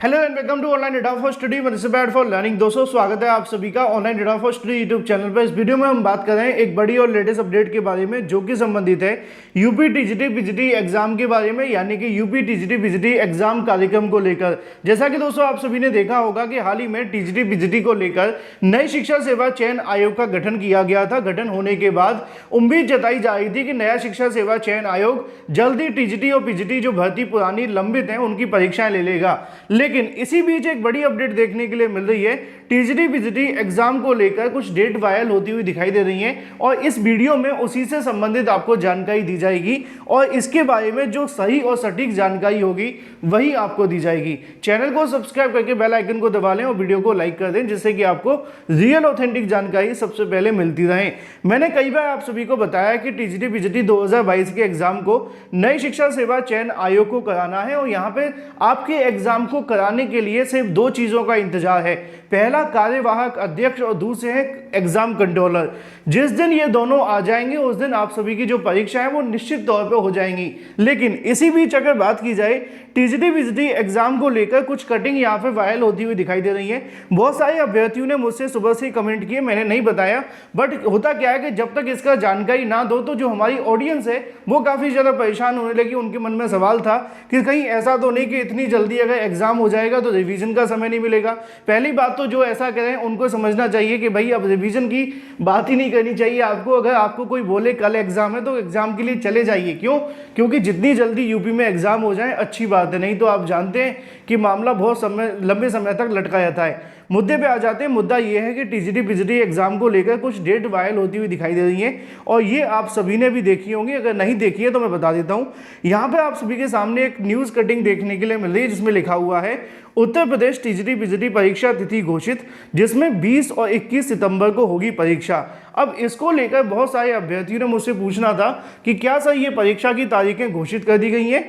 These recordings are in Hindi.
Hello and welcome to online data for study prepared for learning. दोस्तों स्वागत है आप सभी का online data for study YouTube channel पर। इस वीडियो में हम बात कर रहे हैं एक बड़ी और लेटेस्ट अपडेट के बारे में जो कि संबंधित है यूपी टीजीटी पीजीटी एग्जाम के बारे में, यानी कि यूपी टीजीटी पीजीटी एग्जाम कार्यक्रम को लेकर। जैसा कि दोस्तों आप सभी ने देखा होगा कि हाल ही में टीजीटी पीजीटी को लेकर नई शिक्षा सेवा चयन आयोग का गठन किया गया था। गठन होने के बाद उम्मीद जताई जा रही थी कि नया शिक्षा सेवा चयन आयोग जल्दी टीजीटी और पीजीटी जो भर्ती पुरानी लंबित है उनकी परीक्षाएं ले लेगा। लेकिन इसी बीच एक बड़ी अपडेट देखने के लिए मिल रही है। टीजीटी पीजीटी एग्जाम को लेकर कुछ डेट वायरल होती हुई दिखाई दे रही है और इस वीडियो में उसी से संबंधित आपको जानकारी दी जाएगी और इसके बारे में जो सही और सटीक जानकारी होगी वही आपको दी जाएगी। चैनल को सब्सक्राइब करके बेल आइकन को दबा लें और वीडियो को लाइक कर दें, जिससे कि आपको रियल ऑथेंटिक जानकारी सबसे पहले मिलती रहे। मैंने कई बार आप सभी को बताया कि टीजीटी पीजीटी 2022 के एग्जाम को नई शिक्षा सेवा चयन आयोग को कराना है और यहाँ पे आपके एग्जाम को कराने के लिए सिर्फ दो चीजों का इंतजार है। पहला कार्यवाहक अध्यक्ष और दूसरे है एग्जाम कंट्रोलर। जिस दिन ये दोनों आ जाएंगे उस दिन आप सभी की जो परीक्षा है वो निश्चित तौर पे हो जाएंगी। लेकिन इसी बीच अगर बात की जाए टीजीटी पीजीटी एग्जाम को लेकर कुछ कटिंग यहाँ पे वायरल होती हुई दिखाई दे रही है। बहुत सारे अभ्यर्थियों ने मुझसे सुबह से कमेंट किए, मैंने नहीं बताया, बट होता क्या है कि जब तक इसका जानकारी ना दो तो जो हमारी ऑडियंस है वो काफी ज्यादा परेशान होने लगी। उनके मन में सवाल था कि कहीं ऐसा तो नहीं कि इतनी जल्दी अगर एग्जाम हो जाएगा तो रिवीजन का समय नहीं मिलेगा। पहली बात तो जो ऐसा करें उनको समझना चाहिए कि भाई अब रिवीजन की बात ही नहीं करनी चाहिए आपको। अगर आपको कोई बोले कल एग्जाम है तो एग्जाम के लिए चले जाइए। क्यों? क्योंकि जितनी जल्दी यूपी में एग्जाम हो जाए अच्छी बात है, नहीं तो आप जानते हैं कि मामला बहुत लंबे समय तक लटका रहता है। मुद्दे पे आ जाते हैं। मुद्दा ये है कि टीजीटी पीजीटी एग्जाम को लेकर कुछ डेट वायरल होती हुई दिखाई दे रही है और ये आप सभी ने भी देखी होंगी। अगर नहीं देखी है तो मैं बता देता हूँ। यहाँ पे आप सभी के सामने एक न्यूज कटिंग देखने के लिए मिल रही है जिसमें लिखा हुआ है उत्तर प्रदेश टीजीटी पीजीटी परीक्षा तिथि घोषित, जिसमें 20 और 21 सितंबर को होगी परीक्षा। अब इसको लेकर बहुत सारे अभ्यर्थियों ने मुझसे पूछना था कि क्या सर ये परीक्षा की तारीखें घोषित कर दी गई हैं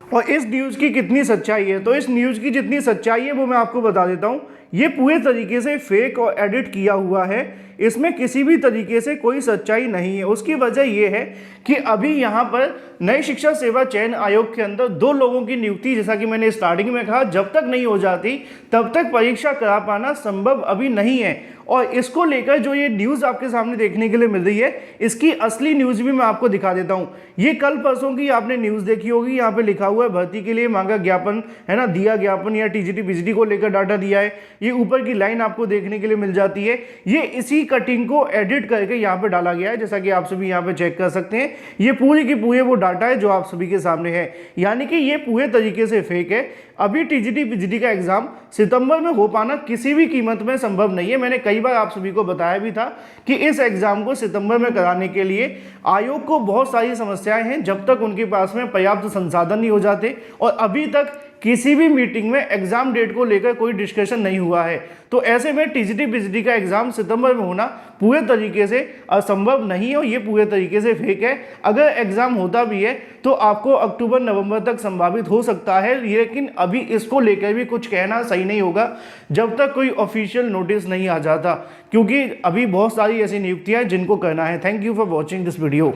और इस न्यूज़ की कितनी सच्चाई है। तो इस न्यूज़ की जितनी सच्चाई है वो मैं आपको बता देता हूँ। ये पूरे तरीके से फेक और एडिट किया हुआ है, इसमें किसी भी तरीके से कोई सच्चाई नहीं है। उसकी वजह यह है कि अभी यहाँ पर नई शिक्षा सेवा चयन आयोग के अंदर 2 लोगों की नियुक्ति, जैसा कि मैंने स्टार्टिंग में कहा, जब तक नहीं हो जाती तब तक परीक्षा करा पाना संभव अभी नहीं है। और इसको लेकर जो ये न्यूज़ आपके सामने देखने के लिए मिल रही है, इसकी असली न्यूज़ भी मैं आपको दिखा देता हूँ। ये कल परसों की आपने न्यूज़ देखी होगी। यहाँ पे लिखा हुआ है भर्ती के लिए मांगा ज्ञापन, है ना, दिया ज्ञापन, या टीजीटी पीजीटी को लेकर डाटा दिया है। ये ऊपर की लाइन आपको देखने के लिए मिल जाती है। ये इसी कटिंग को एडिट करके यहाँ पे डाला गया है, जैसा कि आप सभी यहाँ पे चेक कर सकते हैं। ये पूरी की पूरी वो डाटा है जो आप सभी के सामने है, यानी कि ये पूरे तरीके से फेक है। अभी टीजीटी पीजीटी का एग्जाम सितंबर में हो पाना किसी भी कीमत में संभव नहीं है। मैंने कई बार आप सभी को बताया भी था कि इस एग्जाम को सितंबर में कराने के लिए आयोग को बहुत सारी समस्याएं हैं जब तक उनके पास में पर्याप्त संसाधन नहीं हो जाते, और अभी तक किसी भी मीटिंग में एग्जाम डेट को लेकर कोई डिस्कशन नहीं हुआ है। तो ऐसे में टीजीटी पीजीटी का एग्जाम सितंबर में होना पूरे तरीके से असंभव नहीं है और ये पूरे तरीके से फेक है। अगर एग्जाम होता भी है तो आपको अक्टूबर नवंबर तक संभावित हो सकता है, लेकिन अभी इसको लेकर भी कुछ कहना सही नहीं होगा जब तक कोई ऑफिशियल नोटिस नहीं आ जाता, क्योंकि अभी बहुत सारी ऐसी नियुक्तियां जिनको करना है। Thank you for watching this video.